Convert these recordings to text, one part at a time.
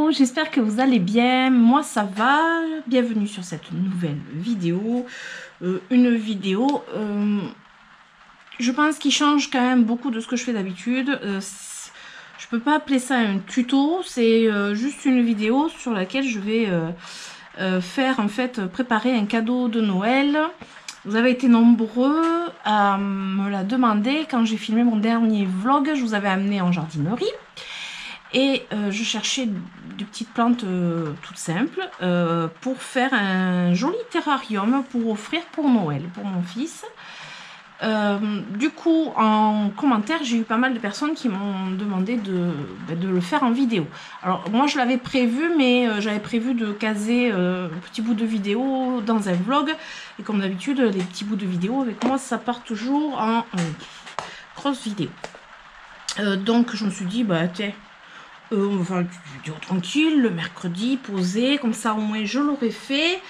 Hello, j'espère que vous allez bien. Moi ça va. Bienvenue sur cette nouvelle vidéo. Une vidéo, je pense qu'il change quand même beaucoup de ce que je fais d'habitude. Je peux pas appeler ça un tuto, c'est juste une vidéo sur laquelle je vais faire en fait préparer un cadeau de Noël. Vous avez été nombreux à me la demander quand j'ai filmé mon dernier vlog. Je vous avais amené en jardinerie. Et je cherchais des petites plantes toutes simples pour faire un joli terrarium pour offrir pour Noël, pour mon fils. Du coup, en commentaire, j'ai eu pas mal de personnes qui m'ont demandé de le faire en vidéo. Alors, moi, je l'avais prévu, mais j'avais prévu de caser un petit bout de vidéo dans un vlog. Et comme d'habitude, les petits bouts de vidéo avec moi, ça part toujours en grosse vidéo. Donc, je me suis dit, bah, tiens, on va faire une petite vidéo tranquille, le mercredi, posé, comme ça au moins je l'aurais fait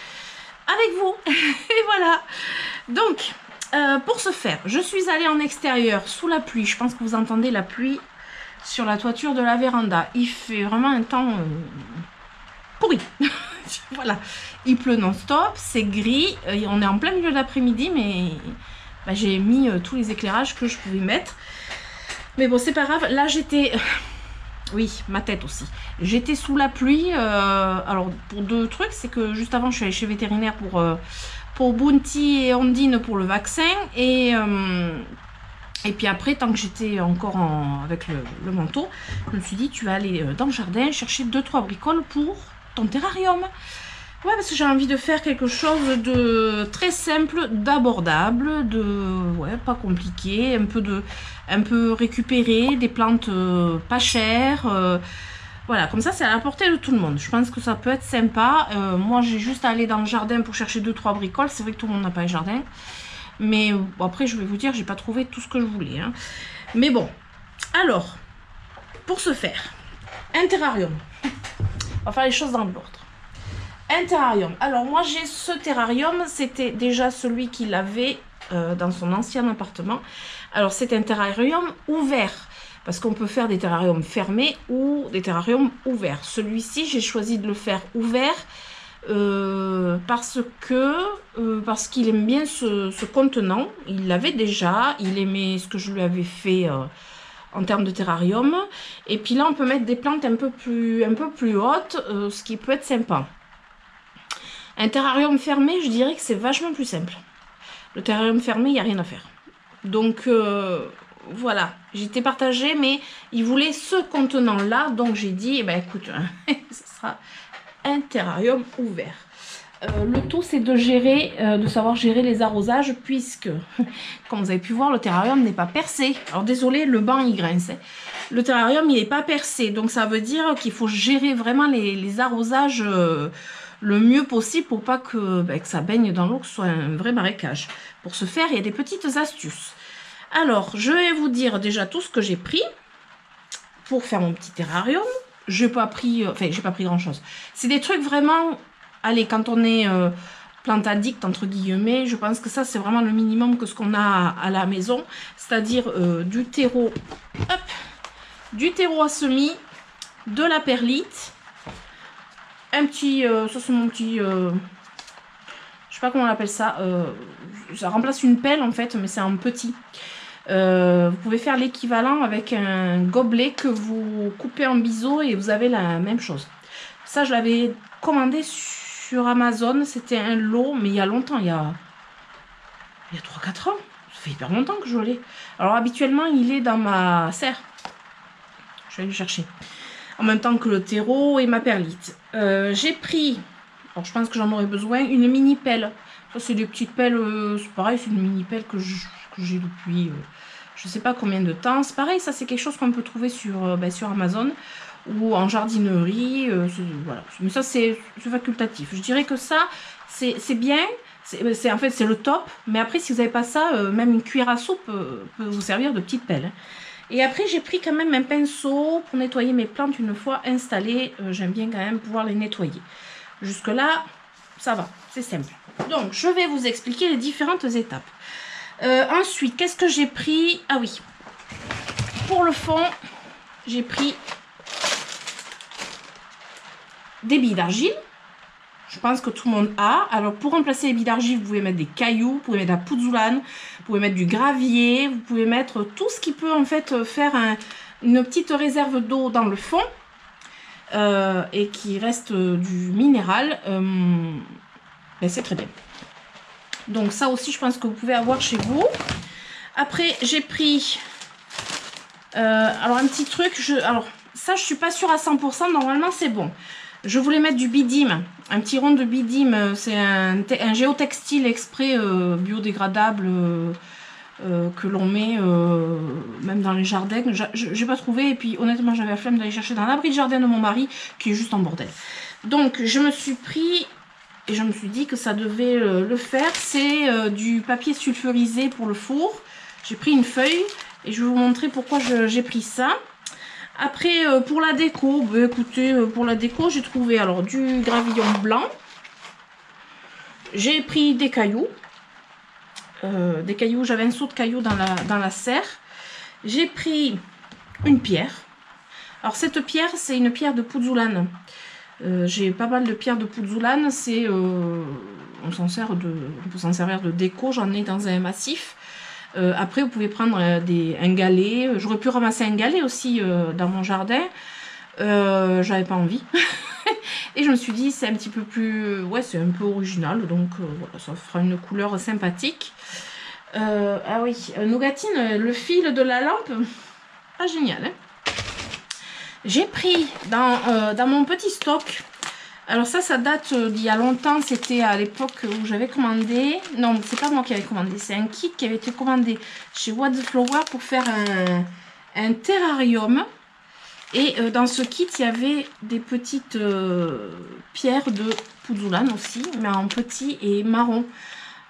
avec vous. Et voilà. Donc, pour ce faire, je suis allée en extérieur sous la pluie. Je pense que vous entendez la pluie sur la toiture de la véranda. Il fait vraiment un temps pourri. Voilà. Il pleut non-stop, c'est gris. On est en plein milieu d'après-midi, mais bah, j'ai mis tous les éclairages que je pouvais mettre. Mais bon, c'est pas grave. Là, j'étais... Oui, ma tête aussi. J'étais sous la pluie. Alors, pour deux trucs, c'est que juste avant, je suis allée chez vétérinaire pour Bounty et Ondine pour le vaccin. Et puis après, tant que j'étais encore avec le manteau, je me suis dit, tu vas aller dans le jardin chercher 2-3 bricoles pour ton terrarium. Ouais, parce que j'ai envie de faire quelque chose de très simple, d'abordable, ouais, pas compliqué, un peu récupéré, des plantes pas chères. Voilà, comme ça, c'est à la portée de tout le monde. Je pense que ça peut être sympa. Moi, j'ai juste à aller dans le jardin pour chercher 2-3 bricoles. C'est vrai que tout le monde n'a pas un jardin. Mais bon, après, je vais vous dire, j'ai pas trouvé tout ce que je voulais. Hein. Mais bon, alors, pour ce faire, un terrarium. On va faire les choses dans l'ordre. Un terrarium. Alors moi j'ai ce terrarium, c'était déjà celui qu'il avait dans son ancien appartement. Alors c'est un terrarium ouvert, parce qu'on peut faire des terrariums fermés ou des terrariums ouverts. Celui-ci j'ai choisi de le faire ouvert parce qu'il aime bien ce contenant. Il l'avait déjà, il aimait ce que je lui avais fait en termes de terrarium. Et puis là on peut mettre des plantes un peu plus hautes, ce qui peut être sympa. Un terrarium fermé, je dirais que c'est vachement plus simple. Le terrarium fermé, il n'y a rien à faire. Donc, voilà. J'étais partagée, mais il voulait ce contenant-là. Donc, j'ai dit, eh ben, écoute, ce sera un terrarium ouvert. Le tout, c'est de gérer, de savoir gérer les arrosages, puisque, comme vous avez pu voir, le terrarium n'est pas percé. Alors, désolé, le banc, il grince. Hein. Le terrarium, il n'est pas percé. Donc, ça veut dire qu'il faut gérer vraiment les arrosages... le mieux possible pour pas que ça baigne dans l'eau, que ce soit un vrai marécage. Pour ce faire, il y a des petites astuces. Alors, je vais vous dire déjà tout ce que j'ai pris pour faire mon petit terrarium. J'ai pas pris grand chose. C'est des trucs vraiment, allez, quand on est plante addict entre guillemets, je pense que ça c'est vraiment le minimum que ce qu'on a à la maison, c'est-à-dire du terreau, hop, du terreau à semis, de la perlite. Un petit, ça c'est mon petit, je sais pas comment on appelle ça, ça remplace une pelle en fait, mais c'est un petit. Vous pouvez faire l'équivalent avec un gobelet que vous coupez en biseau et vous avez la même chose. Ça je l'avais commandé sur Amazon, c'était un lot, mais il y a longtemps, il y a 3-4 ans, ça fait hyper longtemps que je l'ai. Alors habituellement il est dans ma serre, je vais aller le chercher. En même temps que le terreau et ma perlite. J'ai pris, alors je pense que j'en aurais besoin, une mini pelle. Ça c'est des petites pelles, c'est pareil, c'est une mini pelle que j'ai depuis je sais pas combien de temps. C'est pareil, ça c'est quelque chose qu'on peut trouver sur Amazon ou en jardinerie. Voilà. Mais ça c'est facultatif. Je dirais que ça c'est bien. En fait c'est le top. Mais après si vous n'avez pas ça, même une cuillère à soupe peut vous servir de petite pelle. Et après, j'ai pris quand même un pinceau pour nettoyer mes plantes une fois installées. J'aime bien quand même pouvoir les nettoyer. Jusque-là, ça va, c'est simple. Donc, je vais vous expliquer les différentes étapes. Ensuite, qu'est-ce que j'ai pris? Ah oui, pour le fond, j'ai pris des billes d'argile. Je pense que tout le monde a. Alors, pour remplacer les billes d'argile, vous pouvez mettre des cailloux, vous pouvez mettre de la pouzzolane, vous pouvez mettre du gravier, vous pouvez mettre tout ce qui peut en fait faire une petite réserve d'eau dans le fond et qui reste du minéral. Ben, c'est très bien. Donc, ça aussi, je pense que vous pouvez avoir chez vous. Après, j'ai pris alors un petit truc. Alors, ça, je suis pas sûre à 100%. Normalement, c'est bon. Je voulais mettre du bidim, un petit rond de bidim, c'est un géotextile exprès biodégradable que l'on met même dans les jardins. J'ai pas trouvé et puis honnêtement j'avais la flemme d'aller chercher dans l'abri de jardin de mon mari qui est juste en bordel. Donc je me suis pris et je me suis dit que ça devait le faire. C'est du papier sulfurisé pour le four. J'ai pris une feuille et je vais vous montrer pourquoi j'ai pris ça. Après, pour la déco, bah, écoutez, pour la déco, j'ai trouvé alors du gravillon blanc. J'ai pris des cailloux. J'avais un seau de cailloux dans la serre. J'ai pris une pierre. Alors, cette pierre, c'est une pierre de pouzzolane. J'ai pas mal de pierres de pouzzolane. On peut s'en servir de déco. J'en ai dans un massif. Après, vous pouvez prendre un galet. J'aurais pu ramasser un galet aussi dans mon jardin. J'avais pas envie. Et je me suis dit, c'est un petit peu plus... Ouais, c'est un peu original. Donc, voilà, ça fera une couleur sympathique. Ah oui, Nougatine, le fil de la lampe. Ah, génial, hein. J'ai pris dans mon petit stock... Alors ça date d'il y a longtemps, c'était à l'époque où j'avais commandé, non c'est pas moi qui avais commandé, c'est un kit qui avait été commandé chez What the Flower pour faire un terrarium. Et dans ce kit il y avait des petites pierres de pouzzolane aussi, mais en petit et marron.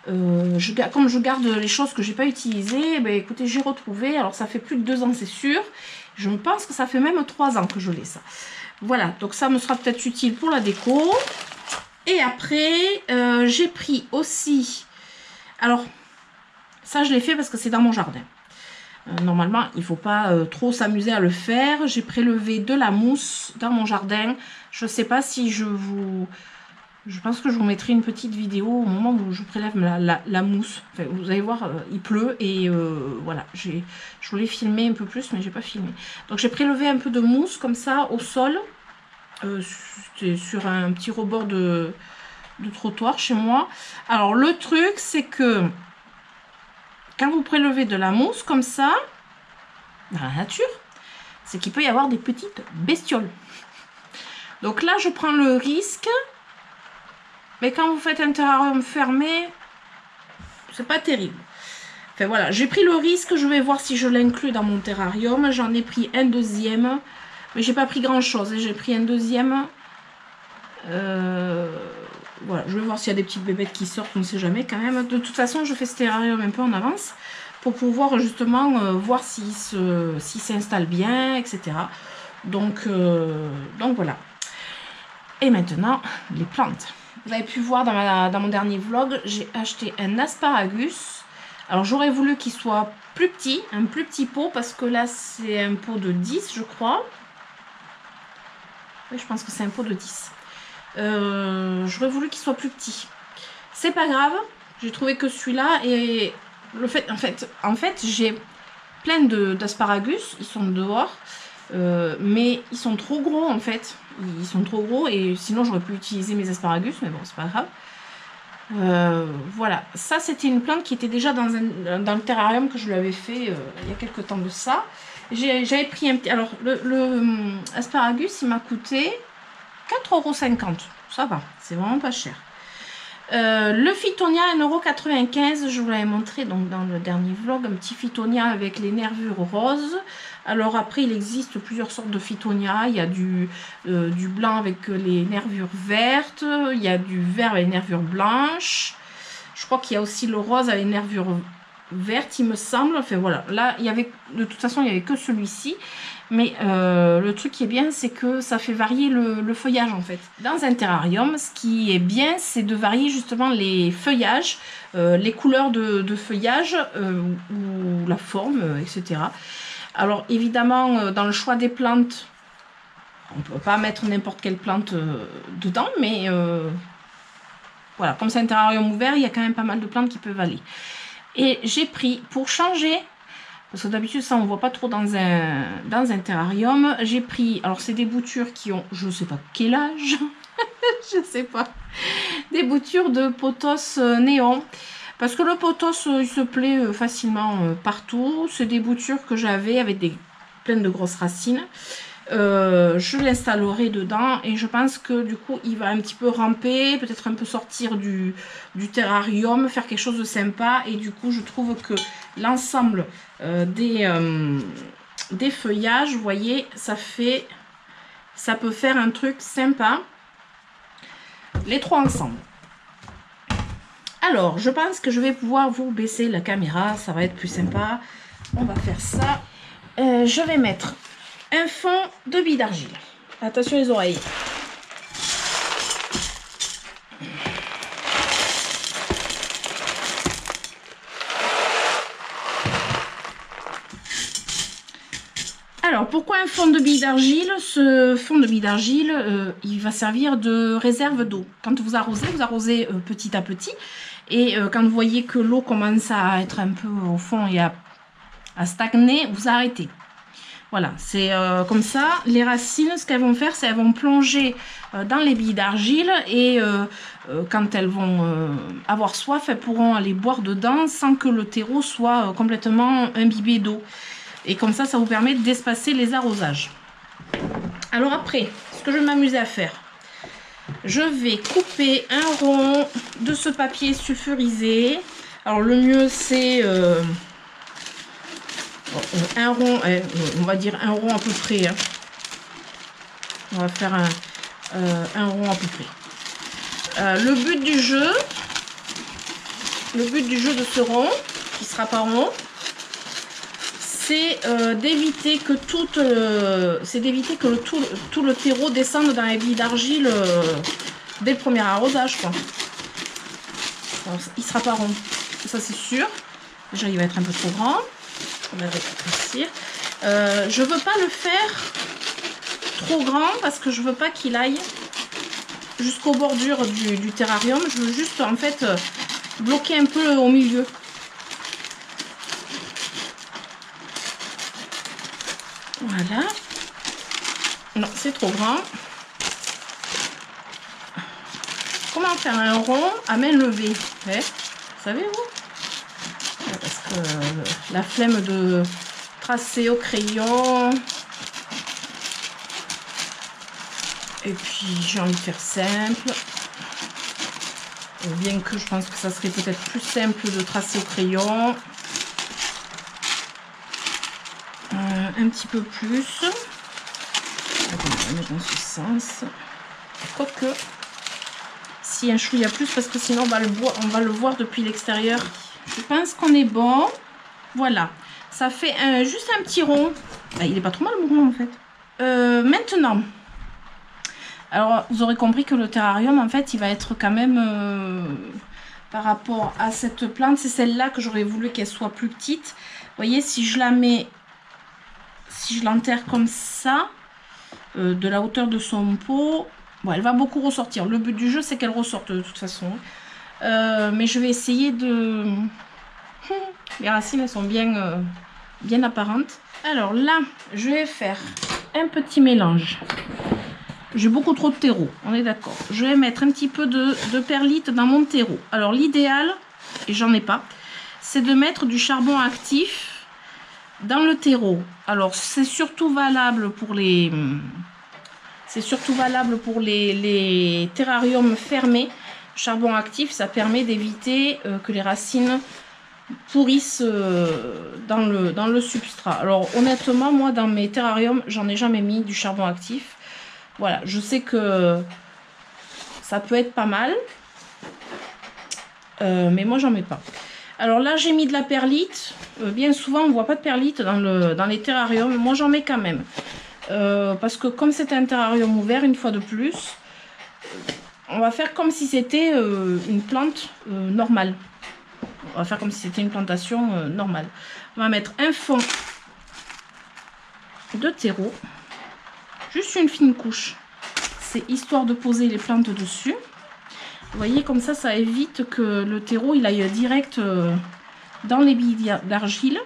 Comme je garde les choses que j'ai pas utilisées, ben, écoutez j'ai retrouvé, alors ça fait plus de 2 ans c'est sûr, je pense que ça fait même 3 ans que je l'ai ça. Voilà, donc ça me sera peut-être utile pour la déco. Et après, j'ai pris aussi... Alors, ça je l'ai fait parce que c'est dans mon jardin. Normalement, il ne faut pas trop s'amuser à le faire. J'ai prélevé de la mousse dans mon jardin. Je ne sais pas si je pense que je vous mettrai une petite vidéo au moment où je prélève la mousse. Enfin, vous allez voir, il pleut et voilà. Je voulais filmer un peu plus, mais j'ai pas filmé. Donc j'ai prélevé un peu de mousse comme ça au sol, sur un petit rebord de trottoir chez moi. Alors le truc, c'est que quand vous prélevez de la mousse comme ça, dans la nature, c'est qu'il peut y avoir des petites bestioles. Donc là, je prends le risque... Mais quand vous faites un terrarium fermé, c'est pas terrible. Enfin voilà, j'ai pris le risque, je vais voir si je l'inclus dans mon terrarium. J'en ai pris un deuxième, mais j'ai pas pris grand chose. J'ai pris un deuxième. Voilà, je vais voir s'il y a des petites bébêtes qui sortent, on ne sait jamais quand même. De toute façon, je fais ce terrarium un peu en avance pour pouvoir justement voir s'il s'installe bien, etc. Donc voilà. Et maintenant, les plantes. Vous avez pu voir dans mon dernier vlog, j'ai acheté un asparagus. Alors j'aurais voulu qu'il soit plus petit, un plus petit pot, parce que là c'est un pot de 10 je crois. Oui, je pense que c'est un pot de 10. J'aurais voulu qu'il soit plus petit. C'est pas grave, j'ai trouvé que celui-là, et le fait, en fait j'ai plein d'asparagus, ils sont dehors. Mais ils sont trop gros en fait, ils sont trop gros et sinon j'aurais pu utiliser mes asparagus, mais bon c'est pas grave. Voilà, ça c'était une plante qui était déjà dans le terrarium que je lui avais fait il y a quelques temps de ça. J'avais pris un petit, alors le asparagus il m'a coûté 4,50 €, ça va, c'est vraiment pas cher. Le Phytonia 1,95 €, je vous l'avais montré donc dans le dernier vlog, un petit Phytonia avec les nervures roses. Alors après il existe plusieurs sortes de Phytonia, il y a du blanc avec les nervures vertes, il y a du vert avec les nervures blanches, je crois qu'il y a aussi le rose avec les nervures vertes il me semble, enfin voilà, là il y avait, de toute façon il n'y avait que celui-ci. Mais le truc qui est bien, c'est que ça fait varier le feuillage en fait. Dans un terrarium, ce qui est bien, c'est de varier justement les feuillages, les couleurs de feuillage ou la forme, etc. Alors évidemment, dans le choix des plantes, On ne peut pas mettre n'importe quelle plante dedans, mais voilà, comme c'est un terrarium ouvert, il y a quand même pas mal de plantes qui peuvent aller. Et j'ai pris, pour changer, parce que d'habitude ça on ne voit pas trop dans un terrarium, j'ai pris, alors c'est des boutures qui ont, je ne sais pas quel âge, je ne sais pas, des boutures de pothos néon. Parce que le pothos, il se plaît facilement partout. C'est des boutures que j'avais avec pleines de grosses racines. Je l'installerai dedans et je pense que du coup il va un petit peu ramper, peut-être un peu sortir du terrarium, faire quelque chose de sympa. Et du coup je trouve que l'ensemble des feuillages, vous voyez, ça peut faire un truc sympa, les trois ensemble. Alors, je pense que je vais pouvoir vous baisser la caméra, ça va être plus sympa. On va faire ça. Je vais mettre un fond de billes d'argile. Attention les oreilles. Alors, pourquoi un fond de billes d'argile? Ce fond de billes d'argile, il va servir de réserve d'eau. Quand vous arrosez petit à petit. Et quand vous voyez que l'eau commence à être un peu au fond et à stagner, vous arrêtez. Voilà, c'est comme ça. Les racines, ce qu'elles vont faire, c'est qu'elles vont plonger dans les billes d'argile. Et quand elles vont avoir soif, elles pourront aller boire dedans sans que le terreau soit complètement imbibé d'eau. Et comme ça, ça vous permet d'espacer les arrosages. Alors après, ce que je vais m'amuser à faire, je vais couper un rond de ce papier sulfurisé. Alors le mieux c'est un rond, on va dire un rond à peu près. Hein. On va faire un rond à peu près. Le but du jeu de ce rond, qui sera pas rond, c'est d'éviter que tout le terreau descende dans les billes d'argile dès le premier arrosage, quoi. Alors, il sera pas rond, ça c'est sûr. Déjà il va être un peu trop grand. On va rétrécir. Je veux pas le faire trop grand parce que je veux pas qu'il aille jusqu'aux bordures du terrarium. Je veux juste en fait bloquer un peu au milieu. Voilà. Non, c'est trop grand. Comment faire un rond à main levée? Ouais, savez-vous? Parce que la flemme de tracer au crayon. Et puis j'ai envie de faire simple. Bien que je pense que ça serait peut-être plus simple de tracer au crayon. Un petit peu plus. On va mettre dans ce sens. Quoique, si un chouïa plus, parce que sinon on va le voir depuis l'extérieur. Je pense qu'on est bon. Voilà. Ça fait juste un petit rond. Ah, il n'est pas trop mal le rond en fait. Maintenant, alors vous aurez compris que le terrarium en fait il va être quand même par rapport à cette plante, c'est celle-là que j'aurais voulu qu'elle soit plus petite. Vous voyez, si je la mets, si je l'enterre comme ça, de la hauteur de son pot, bon, elle va beaucoup ressortir. Le but du jeu c'est qu'elle ressorte de toute façon. Mais je vais essayer de... Les racines elles sont bien apparentes. Alors là, je vais faire un petit mélange. J'ai beaucoup trop de terreau, on est d'accord. Je vais mettre un petit peu de perlite dans mon terreau. Alors l'idéal, et j'en ai pas, c'est de mettre du charbon actif dans le terreau. Alors c'est surtout valable pour les... les terrariums fermés. Charbon actif, ça permet d'éviter que les racines pourrissent dans le substrat. Alors honnêtement, moi dans mes terrariums, j'en ai jamais mis du charbon actif. Voilà, je sais que ça peut être pas mal, mais moi j'en mets pas. Alors là j'ai mis de la perlite. Bien souvent on voit pas de perlite dans les terrariums, moi j'en mets quand même. Parce que comme c'est un terrarium ouvert, une fois de plus, on va faire comme si c'était une plante normale. On va faire comme si c'était une plantation normale. On va mettre un fond de terreau. Juste une fine couche. C'est histoire de poser les plantes dessus. Vous voyez, comme ça évite que le terreau il aille direct dans les billes d'argile.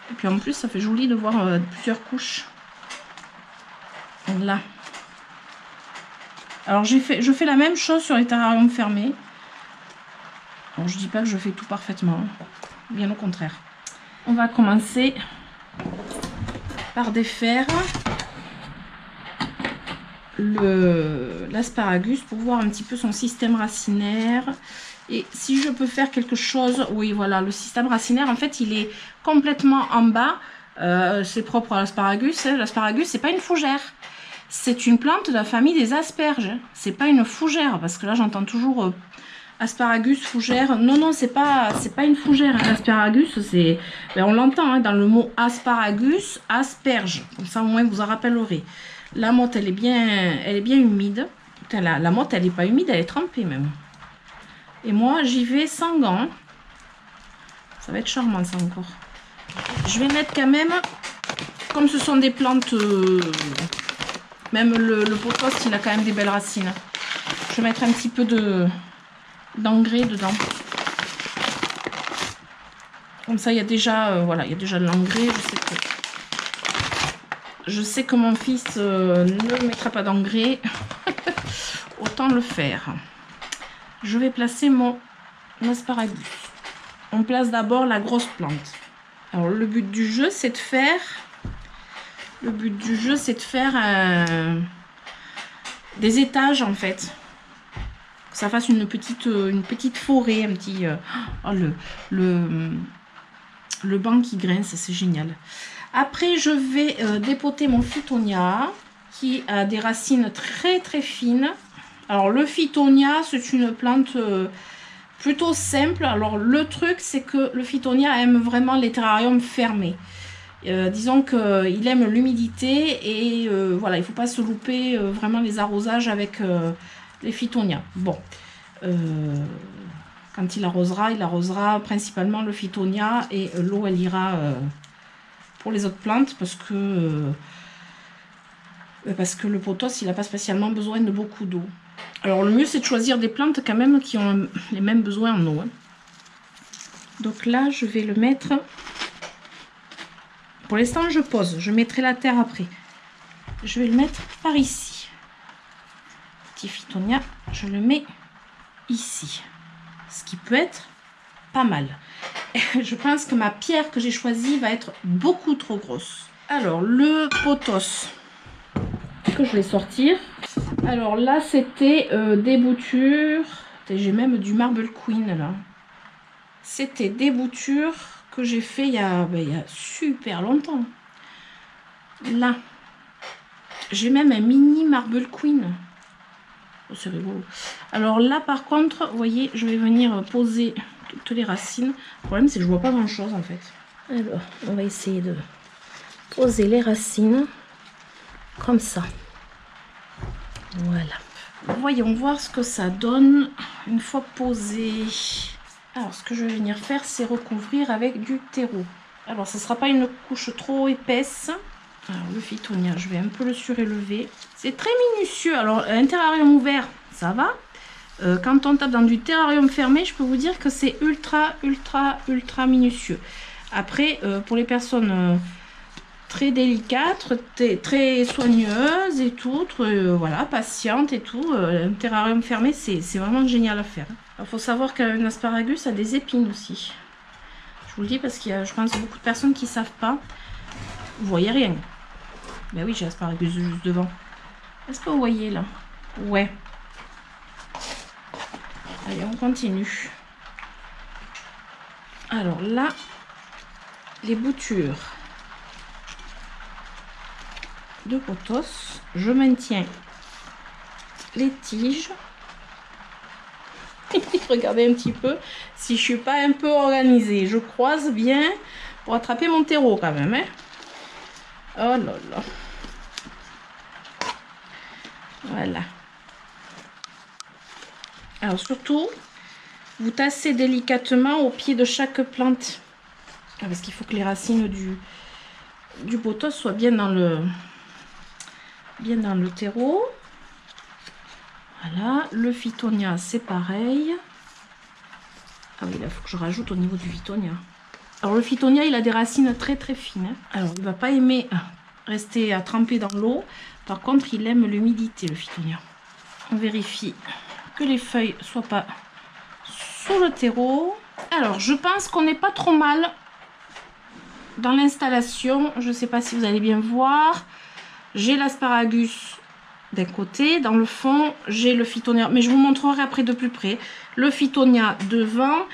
Et puis en plus, ça fait joli de voir plusieurs couches. Là. Alors je fais la même chose sur les terrariums fermés. Bon, je dis pas que je fais tout parfaitement, bien au contraire. On va commencer par défaire l'asparagus pour voir un petit peu son système racinaire. Et si je peux faire quelque chose, oui voilà, le système racinaire en fait il est complètement en bas. C'est propre à l'asparagus. L'asparagus c'est pas une fougère, c'est une plante de la famille des asperges. C'est pas une fougère parce que là j'entends toujours asparagus, fougère. Non non, c'est pas une fougère. Hein. L'asparagus c'est, ben, on l'entend hein, dans le mot asparagus, asperge. Comme ça au moins vous en rappellerez. La motte elle est bien humide. Putain, la motte elle est pas humide, elle est trempée même. Et moi j'y vais sans gants. Ça va être charmant ça encore. Je vais mettre quand même, comme ce sont des plantes, même le potost il a quand même des belles racines. Je vais mettre un petit peu d'engrais dedans. Comme ça il y a déjà, voilà, il y a déjà de l'engrais. Je sais que mon fils ne mettra pas d'engrais. Autant le faire. Je vais placer mon asparagus. On place d'abord la grosse plante. Alors le but du jeu c'est de faire des étages en fait. Que ça fasse une petite forêt, un petit oh, le banc qui grince, c'est génial. Après je vais dépoter mon Phytonia qui a des racines très très fines. Alors le Phytonia c'est une plante plutôt simple. Alors le truc c'est que le Phytonia aime vraiment les terrariums fermés. Disons qu'il aime l'humidité et voilà, il ne faut pas se louper vraiment les arrosages avec les Phytonia. Bon, quand il arrosera principalement le Phytonia et l'eau elle ira pour les autres plantes parce que le potos il n'a pas spécialement besoin de beaucoup d'eau. Alors le mieux c'est de choisir des plantes quand même qui ont les mêmes besoins en eau. Hein. Donc là je vais le mettre. Pour l'instant je pose, je mettrai la terre après. Je vais le mettre par ici. Petit Phytonia, je le mets ici. Ce qui peut être pas mal. Je pense que ma pierre que j'ai choisie va être beaucoup trop grosse. Alors le potos que je vais sortir. Alors là c'était des boutures. J'ai même du marble queen là. C'était des boutures que j'ai fait il y a super longtemps. Là j'ai même un mini marble queen. Oh, c'est rigolo. Alors là par contre vous voyez je vais venir poser toutes les racines. Le problème c'est que je vois pas grand chose en fait. Alors on va essayer de poser les racines comme ça. Voilà. Voyons voir ce que ça donne une fois posé. Alors ce que je vais venir faire c'est recouvrir avec du terreau. Alors ce ne sera pas une couche trop épaisse. Alors le Phytonia je vais un peu le surélever. C'est très minutieux. Alors un terrarium ouvert ça va. Quand on tape dans du terrarium fermé je peux vous dire que c'est ultra minutieux. Après pour les personnes très délicate, très soigneuse et tout, voilà, patiente et tout. Un terrarium fermé, c'est vraiment génial à faire. Il faut savoir qu'un asparagus a des épines aussi. Je vous le dis parce qu'il y a, je pense, beaucoup de personnes qui ne savent pas. Vous voyez rien. Ben oui, j'ai l'asparagus juste devant. Est-ce que vous voyez là? Ouais. Allez, on continue. Alors là, les boutures de potos, je maintiens les tiges. Regardez un petit peu si je suis pas un peu organisée. Je croise bien pour attraper mon terreau quand même. Hein. Oh là là. Voilà. Alors surtout, vous tassez délicatement au pied de chaque plante. Parce qu'il faut que les racines du potos soient bien dans le bien dans le terreau. Voilà, le Fittonia, c'est pareil. Ah oui, là, il faut que je rajoute au niveau du Fittonia. Alors, le Fittonia, il a des racines très très fines. Hein. Alors, il ne va pas aimer rester à tremper dans l'eau. Par contre, il aime l'humidité, le Fittonia. On vérifie que les feuilles ne soient pas sous le terreau. Alors, je pense qu'on n'est pas trop mal dans l'installation. Je ne sais pas si vous allez bien voir. J'ai l'asparagus d'un côté, dans le fond j'ai le Fittonia, mais je vous montrerai après de plus près. Le Fittonia devant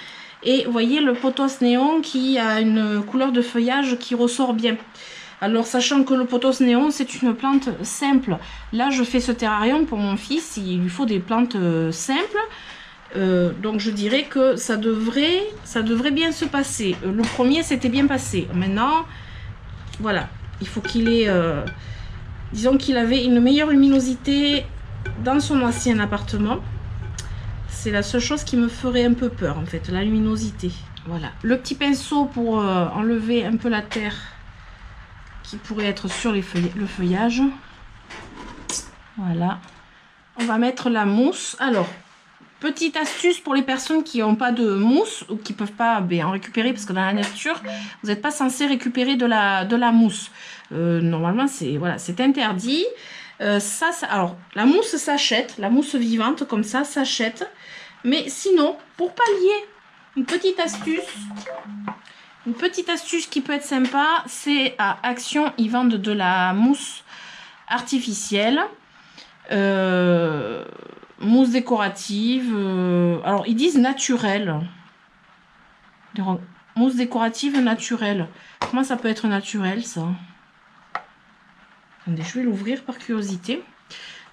et vous voyez le pothos néon qui a une couleur de feuillage qui ressort bien. Alors sachant que le pothos néon c'est une plante simple, là je fais ce terrarium pour mon fils, il lui faut des plantes simples. Donc je dirais que ça devrait bien se passer. Le premier s'était bien passé, maintenant voilà, il faut qu'il ait disons qu'il avait une meilleure luminosité dans son ancien appartement. C'est la seule chose qui me ferait un peu peur en fait, la luminosité. Voilà, le petit pinceau pour enlever un peu la terre qui pourrait être sur le feuillage. Voilà, on va mettre la mousse. Alors, petite astuce pour les personnes qui n'ont pas de mousse ou qui ne peuvent pas en récupérer, parce que dans la nature, vous n'êtes pas censé récupérer de la mousse. Normalement, c'est voilà, c'est interdit. Alors, la mousse s'achète, la mousse vivante comme ça s'achète. Mais sinon, pour pallier, une petite astuce qui peut être sympa, c'est à Action, ils vendent de la mousse artificielle. Mousse décorative, alors ils disent naturelle. Mousse décorative naturelle. Comment ça peut être naturel ça? Attendez, je vais l'ouvrir par curiosité.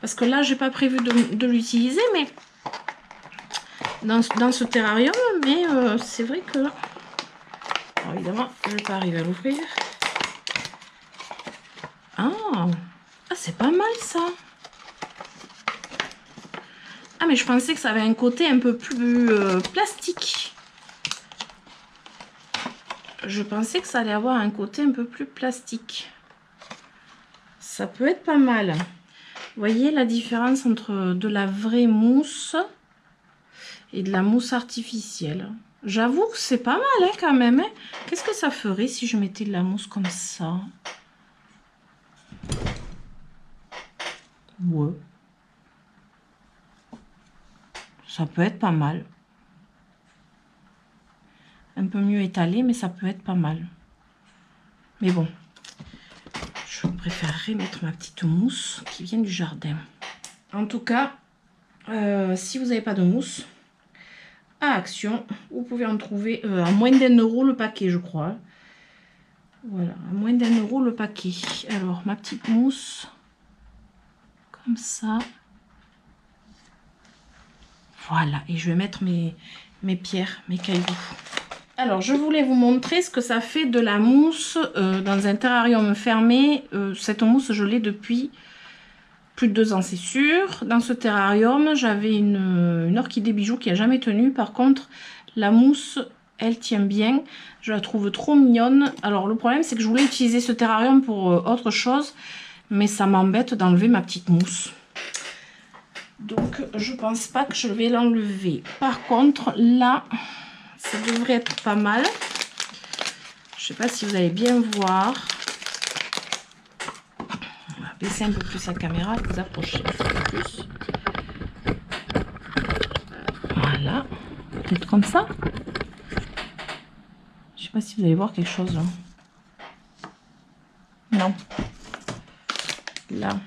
Parce que là, j'ai pas prévu de l'utiliser, mais dans ce terrarium, mais c'est vrai que... Alors, évidemment, je vais pas arriver à l'ouvrir. Ah, c'est pas mal ça. Ah, mais je pensais que ça avait un côté un peu plus plastique. Je pensais que ça allait avoir un côté un peu plus plastique. Ça peut être pas mal. Vous voyez la différence entre de la vraie mousse et de la mousse artificielle. J'avoue que c'est pas mal hein, quand même. Hein. Qu'est-ce que ça ferait si je mettais de la mousse comme ça? Ouais. Ça peut être pas mal. Un peu mieux étalé, mais ça peut être pas mal. Mais bon, je préférerais mettre ma petite mousse qui vient du jardin. En tout cas, si vous n'avez pas de mousse, à Action, vous pouvez en trouver à moins d'1 € le paquet, je crois. Voilà, à moins d'1 € le paquet. Alors, ma petite mousse, comme ça. Voilà, et je vais mettre mes pierres, mes cailloux. Alors, je voulais vous montrer ce que ça fait de la mousse dans un terrarium fermé. Cette mousse, je l'ai depuis plus de 2 ans, c'est sûr. Dans ce terrarium, j'avais une orchidée bijou qui n'a jamais tenu. Par contre, la mousse, elle tient bien. Je la trouve trop mignonne. Alors, le problème, c'est que je voulais utiliser ce terrarium pour autre chose. Mais ça m'embête d'enlever ma petite mousse. Donc, je pense pas que je vais l'enlever. Par contre, là... ça devrait être pas mal. Je sais pas si vous allez bien voir. On va baisser un peu plus la caméra, vous approchez un peu plus. Voilà. Peut-être comme ça. Je sais pas si vous allez voir quelque chose là. Non. Là.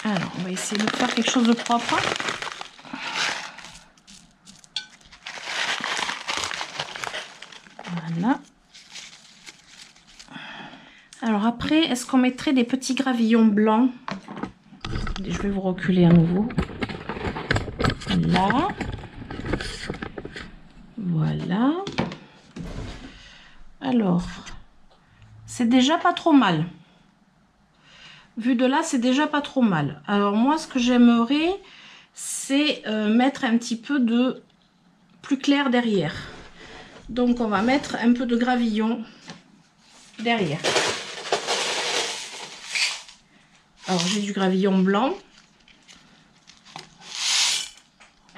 Alors, on va essayer de faire quelque chose de propre. Voilà. Alors après, est-ce qu'on mettrait des petits gravillons blancs? Je vais vous reculer à nouveau. Là. Voilà. Alors, c'est déjà pas trop mal. Vu de là, c'est déjà pas trop mal. Alors moi, ce que j'aimerais, c'est mettre un petit peu de plus clair derrière. Donc on va mettre un peu de gravillon derrière. Alors j'ai du gravillon blanc.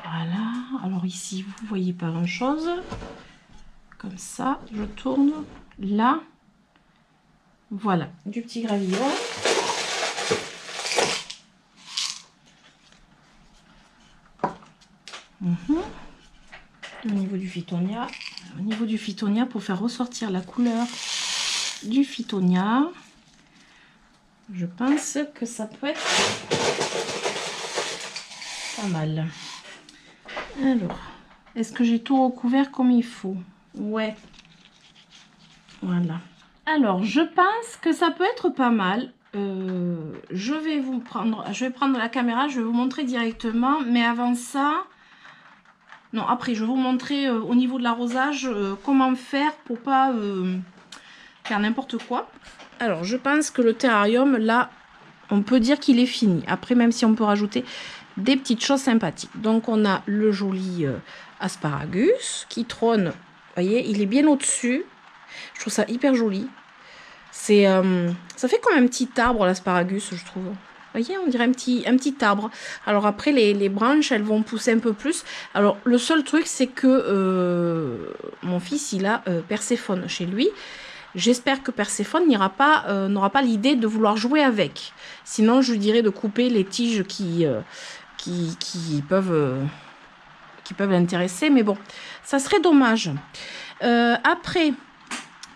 Voilà. Alors ici, vous voyez pas grand chose. Comme ça, je tourne là. Voilà, du petit gravillon. Au niveau du Fittonia. Au niveau du Fittonia, pour faire ressortir la couleur du Fittonia, je pense que ça peut être pas mal. Alors, est-ce que j'ai tout recouvert comme il faut? Ouais. Voilà. Alors, je pense que ça peut être pas mal. Je vais prendre la caméra, je vais vous montrer directement. Mais avant ça, non, après, je vais vous montrer au niveau de l'arrosage comment faire pour pas faire n'importe quoi. Alors, je pense que le terrarium, là, on peut dire qu'il est fini. Après, même si on peut rajouter des petites choses sympathiques. Donc, on a le joli asparagus qui trône. Vous voyez, il est bien au-dessus. Je trouve ça hyper joli. C'est, ça fait comme un petit arbre, l'asparagus, je trouve. Vous voyez, on dirait un petit arbre. Alors après, les branches, elles vont pousser un peu plus. Alors, le seul truc, c'est que mon fils, il a Perséphone chez lui. J'espère que Perséphone n'aura pas l'idée de vouloir jouer avec. Sinon, je lui dirais de couper les tiges qui peuvent l'intéresser. Mais bon, ça serait dommage. Après,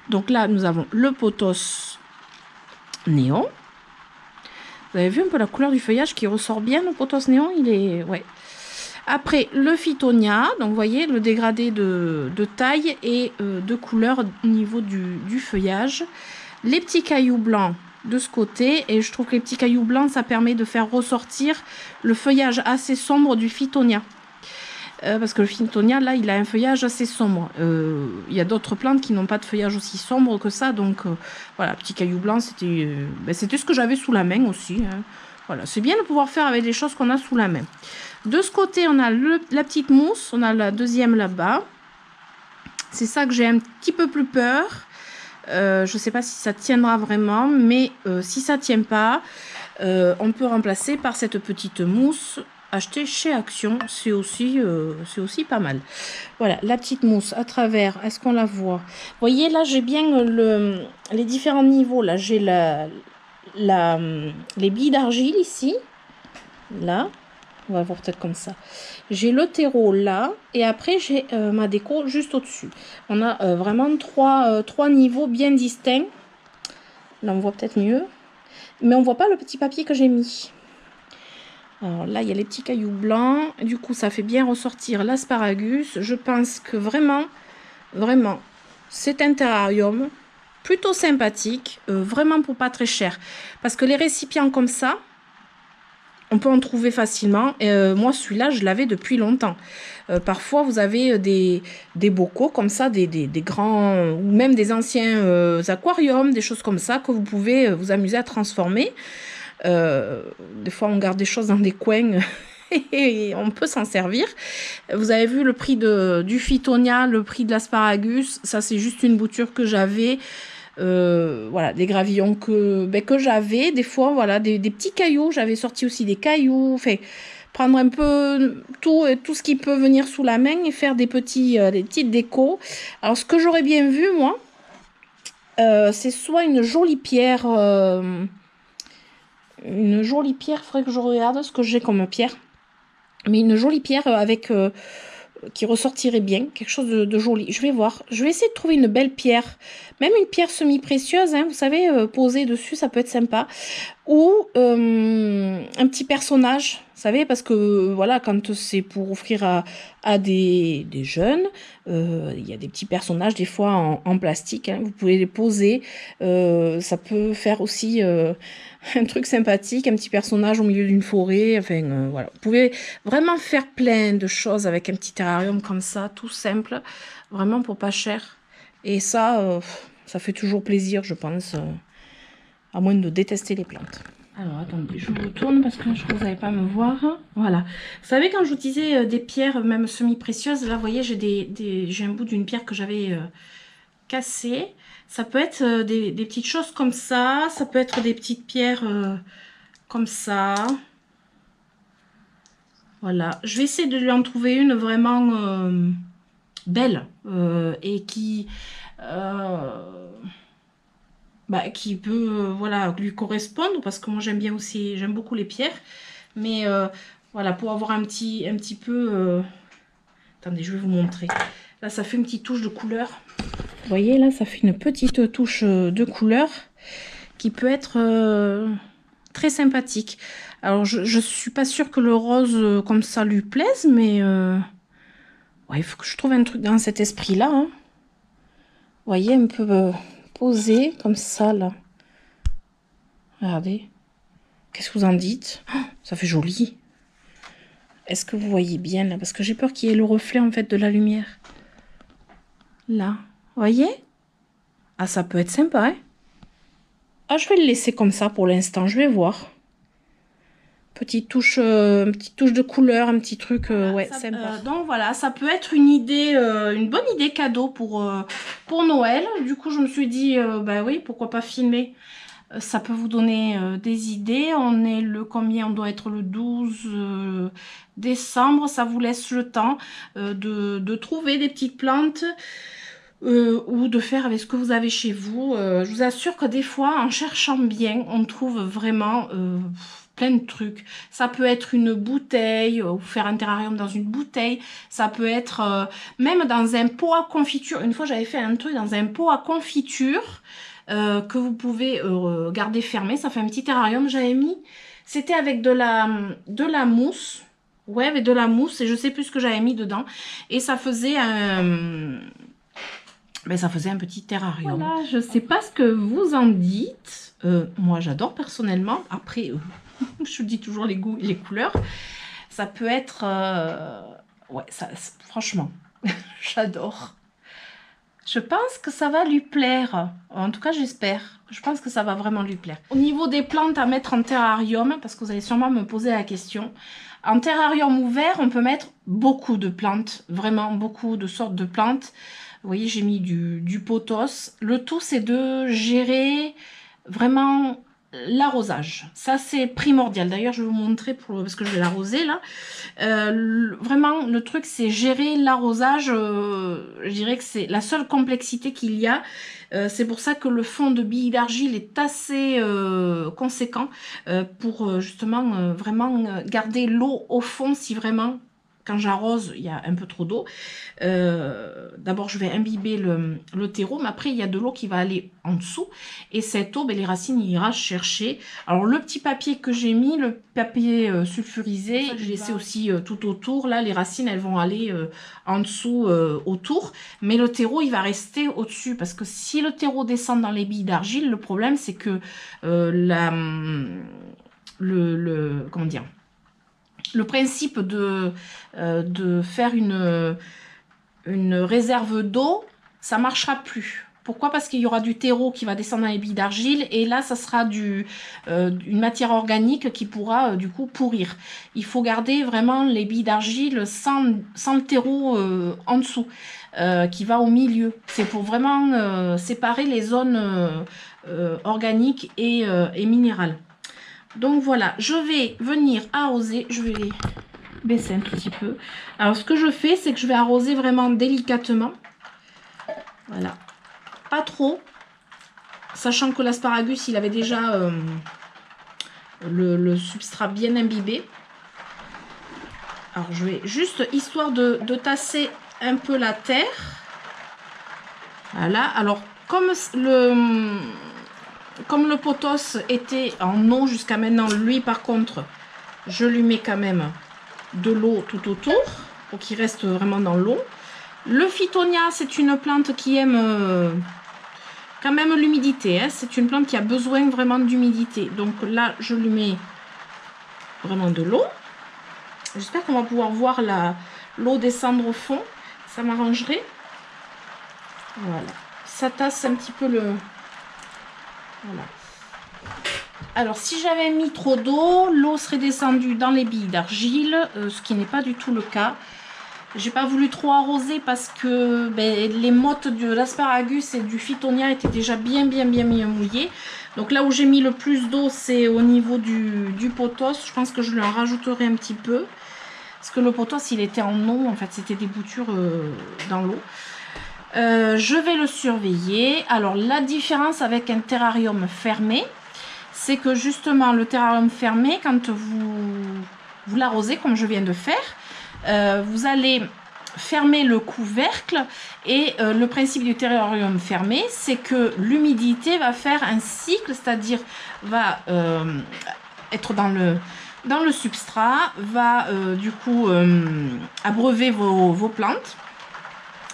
donc là, nous avons le pothos néon. Vous avez vu un peu la couleur du feuillage qui ressort bien, le pothos néon, il est... Ouais. Après, le Fittonia, donc vous voyez, le dégradé de taille et de couleur au niveau du feuillage. Les petits cailloux blancs de ce côté, et je trouve que les petits cailloux blancs, ça permet de faire ressortir le feuillage assez sombre du Fittonia. Parce que le Fittonia, là, il a un feuillage assez sombre. Il y a d'autres plantes qui n'ont pas de feuillage aussi sombre que ça. Donc, voilà, petit caillou blanc, c'était ce que j'avais sous la main aussi. Hein. Voilà, c'est bien de pouvoir faire avec des choses qu'on a sous la main. De ce côté, on a la petite mousse. On a la deuxième là-bas. C'est ça que j'ai un petit peu plus peur. Je ne sais pas si ça tiendra vraiment. Mais si ça ne tient pas, on peut remplacer par cette petite mousse acheter chez Action, c'est aussi pas mal. Voilà, la petite mousse à travers, est-ce qu'on la voit? Vous voyez, là, j'ai bien les différents niveaux. Là, j'ai les billes d'argile ici. Là, on va voir peut-être comme ça. J'ai le terreau là, et après, j'ai ma déco juste au-dessus. On a vraiment trois niveaux bien distincts. Là, on voit peut-être mieux. Mais on voit pas le petit papier que j'ai mis. Alors là, il y a les petits cailloux blancs. Du coup, ça fait bien ressortir l'asparagus. Je pense que vraiment, c'est un terrarium plutôt sympathique. Vraiment pour pas très cher. Parce que les récipients comme ça, on peut en trouver facilement. Moi, celui-là, je l'avais depuis longtemps. Parfois, vous avez des bocaux comme ça, des grands, ou même des anciens aquariums, des choses comme ça que vous pouvez vous amuser à transformer. Des fois on garde des choses dans des coins et on peut s'en servir. Vous avez vu le prix du Fittonia, le prix de l'asparagus, ça c'est juste une bouture que j'avais. Voilà, des gravillons que j'avais, des fois voilà, des petits cailloux, j'avais sorti aussi des cailloux, fait prendre un peu tout ce qui peut venir sous la main et faire des petites décos. Alors ce que j'aurais bien vu moi, c'est soit une jolie pierre, il faudrait que je regarde ce que j'ai comme pierre. Mais une jolie pierre avec qui ressortirait bien, quelque chose de joli. Je vais voir. Je vais essayer de trouver une belle pierre. Même une pierre semi-précieuse, hein, vous savez, posée dessus, ça peut être sympa. Ou un petit personnage, vous savez, parce que voilà, quand c'est pour offrir à des jeunes, il y a des petits personnages, des fois en plastique, hein, vous pouvez les poser. Ça peut faire aussi un truc sympathique, un petit personnage au milieu d'une forêt. Enfin, voilà. Vous pouvez vraiment faire plein de choses avec un petit terrarium comme ça, tout simple, vraiment pour pas cher. Et ça, ça fait toujours plaisir, je pense, à moins de détester les plantes. Alors, attendez, je vous tourne parce que je crois que vous n'allez pas me voir. Voilà. Vous savez, quand je vous disais des pierres, même semi-précieuses, là, vous voyez, j'ai un bout d'une pierre que j'avais cassées. Ça peut être des petites choses comme ça. Ça peut être des petites pierres comme ça. Voilà. Je vais essayer de lui en trouver une vraiment belle et qui peut voilà, lui correspondre, parce que moi j'aime bien aussi, j'aime beaucoup les pierres. Mais voilà, pour avoir un petit peu... Attendez, je vais vous montrer. Là, ça fait une petite touche de couleur. Vous voyez, là, ça fait une petite touche de couleur qui peut être très sympathique. Alors, je suis pas sûre que le rose comme ça lui plaise, mais ouais, il faut que je trouve un truc dans cet esprit-là. Hein. Vous voyez, un peu posé comme ça, là. Regardez. Qu'est-ce que vous en dites? Oh, ça fait joli. Est-ce que vous voyez bien là? Parce que j'ai peur qu'il y ait le reflet en fait de la lumière. Là. Vous voyez? Ah, ça peut être sympa, hein? Ah, je vais le laisser comme ça pour l'instant. Je vais voir. Petite touche de couleur, un petit truc, ouais, sympa. Donc voilà, ça peut être une idée, une bonne idée cadeau pour Noël. Du coup, je me suis dit, bah oui, pourquoi pas filmer? Ça peut vous donner des idées. On est le combien? On doit être le 12 décembre. Ça vous laisse le temps de trouver des petites plantes ou de faire avec ce que vous avez chez vous. Je vous assure que des fois, en cherchant bien, on trouve vraiment plein de trucs. Ça peut être une bouteille, ou faire un terrarium dans une bouteille. Ça peut être même dans un pot à confiture. Une fois, j'avais fait un truc dans un pot à confiture. Que vous pouvez garder fermé. Ça fait un petit terrarium. J'avais mis, c'était avec de la mousse. Ouais, avec de la mousse. Et je sais plus ce que j'avais mis dedans. Et ça faisait un petit terrarium. Voilà, je sais pas ce que vous en dites. Moi, j'adore personnellement. Après, je dis toujours les goûts et les couleurs. Ça peut être... ouais, franchement, j'adore. Je pense que ça va lui plaire. En tout cas, j'espère. Je pense que ça va vraiment lui plaire. Au niveau des plantes à mettre en terrarium, parce que vous allez sûrement me poser la question. En terrarium ouvert, on peut mettre beaucoup de plantes. Vraiment beaucoup de sortes de plantes. Vous voyez, j'ai mis du pothos. Le tout, c'est de gérer vraiment l'arrosage. Ça, c'est primordial. D'ailleurs, je vais vous montrer parce que je vais l'arroser là. Vraiment, le truc, c'est gérer l'arrosage. Je dirais que c'est la seule complexité qu'il y a. C'est pour ça que le fond de billes d'argile est assez conséquent pour justement vraiment garder l'eau au fond si vraiment... Quand j'arrose, il y a un peu trop d'eau. D'abord, je vais imbiber le terreau, mais après, il y a de l'eau qui va aller en dessous. Et cette eau, les racines, il ira chercher. Alors, le petit papier que j'ai mis, le papier sulfurisé, j'ai laissé aussi tout autour. Là, les racines, elles vont aller en dessous, autour. Mais le terreau, il va rester au-dessus. Parce que si le terreau descend dans les billes d'argile, le problème, c'est que comment dire, le principe de faire une réserve d'eau, ça ne marchera plus. Pourquoi? Parce qu'il y aura du terreau qui va descendre dans les billes d'argile et là, ça sera une matière organique qui pourra du coup pourrir. Il faut garder vraiment les billes d'argile sans le terreau en dessous, qui va au milieu. C'est pour vraiment séparer les zones organiques et minérales. Donc voilà, je vais venir arroser, je vais baisser un tout petit peu. Alors ce que je fais, c'est que je vais arroser vraiment délicatement. Voilà, pas trop, sachant que l'asparagus, il avait déjà le substrat bien imbibé. Alors je vais juste, histoire de tasser un peu la terre. Voilà, alors comme le pothos était en eau jusqu'à maintenant, lui par contre, je lui mets quand même de l'eau tout autour pour qu'il reste vraiment dans l'eau. Le Phytonia, c'est une plante qui aime quand même l'humidité. Hein. C'est une plante qui a besoin vraiment d'humidité. Donc là, je lui mets vraiment de l'eau. J'espère qu'on va pouvoir voir l'eau descendre au fond. Ça m'arrangerait. Voilà. Ça tasse un petit peu le... Voilà. Alors, si j'avais mis trop d'eau, l'eau serait descendue dans les billes d'argile, ce qui n'est pas du tout le cas. J'ai pas voulu trop arroser parce que les mottes de l'asparagus et du phytonia étaient déjà bien mouillées. Donc là où j'ai mis le plus d'eau, c'est au niveau du pothos. Je pense que je lui en rajouterai un petit peu. Parce que le pothos, il était en eau, en fait, c'était des boutures dans l'eau. Je vais le surveiller. Alors la différence avec un terrarium fermé, c'est que justement le terrarium fermé, quand vous l'arrosez comme je viens de faire, vous allez fermer le couvercle et le principe du terrarium fermé, c'est que l'humidité va faire un cycle, c'est-à-dire va être dans le substrat, va du coup abreuver vos plantes.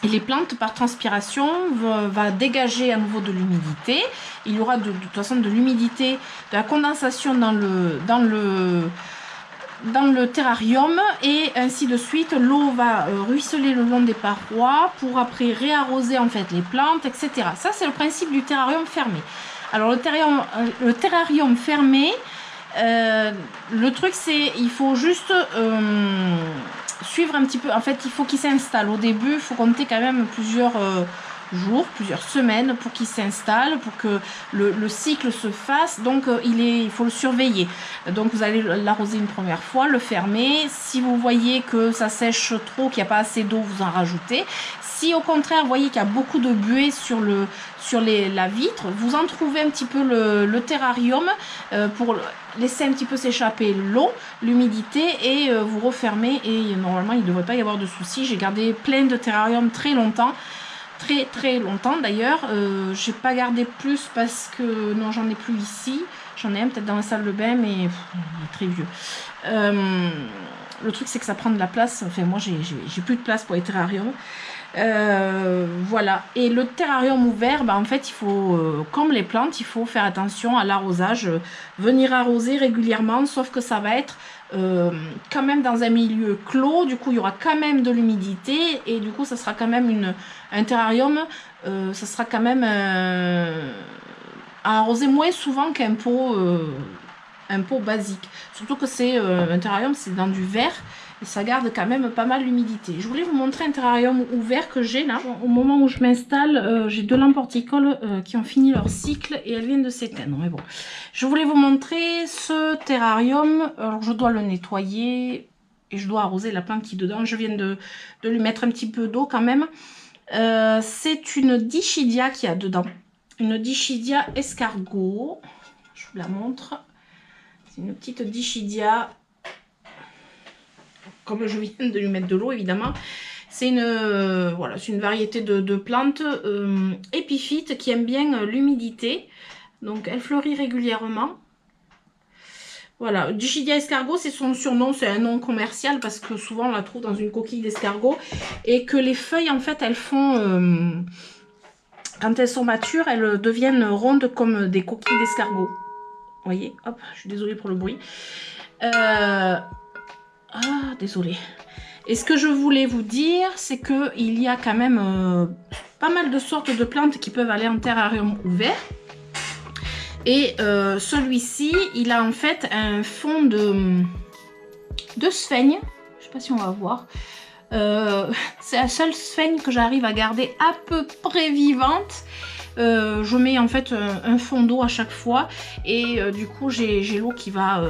Et les plantes, par transpiration, va dégager à nouveau de l'humidité. Il y aura de toute façon de l'humidité, de la condensation dans le terrarium et ainsi de suite. L'eau va ruisseler le long des parois pour après réarroser en fait les plantes, etc. Ça, c'est le principe du terrarium fermé. Alors, le terrarium fermé, le truc, c'est il faut juste suivre un petit peu. En fait, il faut qu'il s'installe. Au début, il faut compter quand même plusieurs jours, plusieurs semaines pour qu'il s'installe, pour que le cycle se fasse. Donc, il faut le surveiller. Donc, vous allez l'arroser une première fois, le fermer. Si vous voyez que ça sèche trop, qu'il n'y a pas assez d'eau, vous en rajoutez. Si au contraire, vous voyez qu'il y a beaucoup de buée sur la vitre, vous en trouvez un petit peu le terrarium pour laisser un petit peu s'échapper l'eau, l'humidité et vous refermez et normalement il ne devrait pas y avoir de soucis. J'ai gardé plein de terrariums très longtemps. Très longtemps d'ailleurs. J'ai pas gardé plus parce que non, j'en ai plus ici. J'en ai un peut-être dans la salle de bain, mais il est très vieux. Le truc c'est que ça prend de la place. Enfin moi j'ai plus de place pour les terrariums. Voilà. Et le terrarium ouvert, en fait il faut, comme les plantes, il faut faire attention à l'arrosage, venir arroser régulièrement, sauf que ça va être quand même dans un milieu clos, du coup il y aura quand même de l'humidité et du coup ça sera quand même un terrarium, ça sera quand même à arroser moins souvent qu'un pot basique, surtout que c'est un terrarium, c'est dans du verre et ça garde quand même pas mal l'humidité. Je voulais vous montrer un terrarium ouvert que j'ai là. Au moment où je m'installe, j'ai 2 lampes horticoles qui ont fini leur cycle et elles viennent de s'éteindre. Mais bon, je voulais vous montrer ce terrarium. Alors je dois le nettoyer et je dois arroser la plante qui est dedans. Je viens de lui mettre un petit peu d'eau quand même. C'est une Dischidia qu'il y a dedans. Une Dischidia escargot. Je vous la montre. C'est une petite Dischidia. Comme je viens de lui mettre de l'eau évidemment, c'est une variété de plantes épiphytes qui aiment bien l'humidité, donc elle fleurit régulièrement. Voilà, Dischidia escargot, c'est son surnom, c'est un nom commercial parce que souvent on la trouve dans une coquille d'escargot et que les feuilles en fait elles font, quand elles sont matures, elles deviennent rondes comme des coquilles d'escargot. Vous voyez, hop, je suis désolée pour le bruit. Ah, désolée. Et ce que je voulais vous dire, c'est qu'il y a quand même pas mal de sortes de plantes qui peuvent aller en terrarium ouvert. Et celui-ci, il a en fait un fond de sphaigne. Je sais pas si on va voir. C'est la seule sphaigne que j'arrive à garder à peu près vivante. Je mets en fait un fond d'eau à chaque fois et du coup j'ai l'eau qui va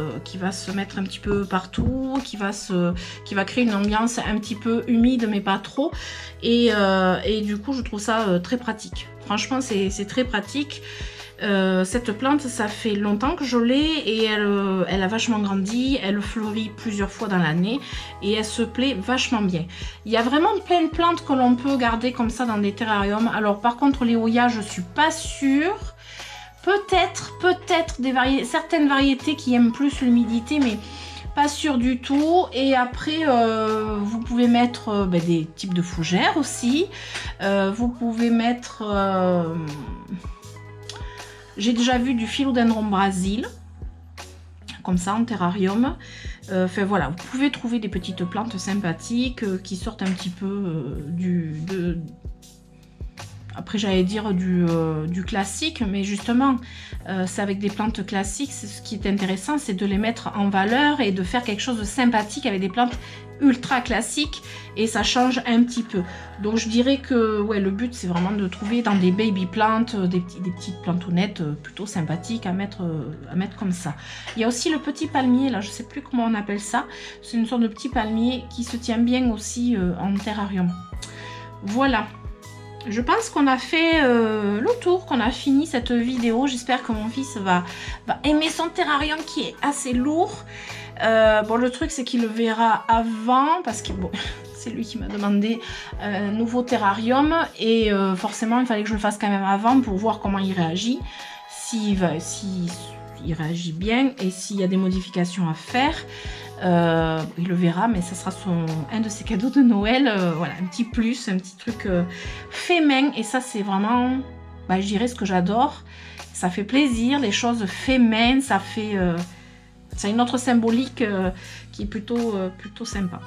se mettre un petit peu partout, qui va créer une ambiance un petit peu humide mais pas trop et du coup je trouve ça très pratique. Franchement c'est très pratique. Cette plante, ça fait longtemps que je l'ai et elle a vachement grandi, elle fleurit plusieurs fois dans l'année et elle se plaît vachement bien. Il y a vraiment plein de plantes que l'on peut garder comme ça dans des terrariums. Alors par contre les Hoya, je suis pas sûre. Peut-être certaines variétés qui aiment plus l'humidité, mais pas sûr du tout. Et après vous pouvez mettre des types de fougères aussi. Vous pouvez mettre... j'ai déjà vu du philodendron Brésil, comme ça en terrarium. Enfin voilà, vous pouvez trouver des petites plantes sympathiques qui sortent un petit peu après j'allais dire du classique, mais justement c'est avec des plantes classiques, ce qui est intéressant, c'est de les mettre en valeur et de faire quelque chose de sympathique avec des plantes ultra classiques, et ça change un petit peu. Donc je dirais que ouais, le but c'est vraiment de trouver dans des baby plantes des petites plantounettes plutôt sympathiques à mettre comme ça. Il y a aussi le petit palmier, là je sais plus comment on appelle ça, c'est une sorte de petit palmier qui se tient bien aussi en terrarium. Voilà, je pense qu'on a fait le tour, qu'on a fini cette vidéo. J'espère que mon fils va aimer son terrarium qui est assez lourd. Bon, le truc c'est qu'il le verra avant, parce que bon, c'est lui qui m'a demandé un nouveau terrarium, et forcément il fallait que je le fasse quand même avant pour voir comment il réagit, s'il réagit bien, et s'il y a des modifications à faire. Il le verra, mais ça sera un de ses cadeaux de Noël. Voilà, un petit plus, un petit truc fait main, et ça c'est vraiment, je dirais, ce que j'adore. Ça fait plaisir, les choses fait main, ça fait c'est une autre symbolique qui est plutôt sympa.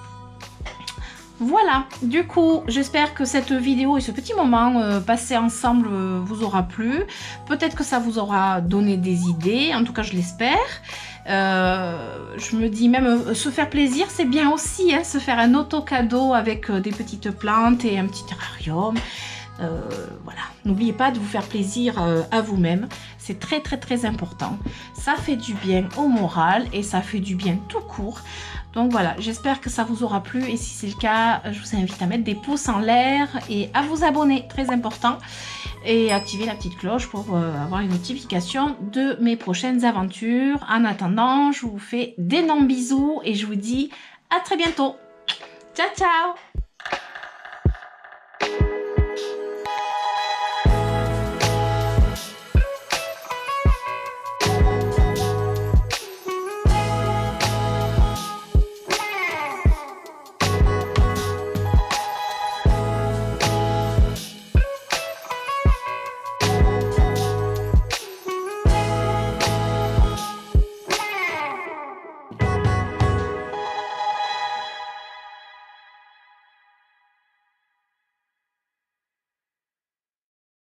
Voilà, du coup, j'espère que cette vidéo et ce petit moment passé ensemble vous aura plu. Peut-être que ça vous aura donné des idées, en tout cas je l'espère. Je me dis même se faire plaisir, c'est bien aussi, hein, se faire un auto-cadeau avec des petites plantes et un petit terrarium. Voilà, n'oubliez pas de vous faire plaisir à vous-même, c'est très très très important. Ça fait du bien au moral et ça fait du bien tout court. Donc voilà, j'espère que ça vous aura plu, et si c'est le cas, je vous invite à mettre des pouces en l'air et à vous abonner, très important, et activer la petite cloche pour avoir les notifications de mes prochaines aventures. En attendant, je vous fais d'énormes bisous et je vous dis à très bientôt. Ciao ciao.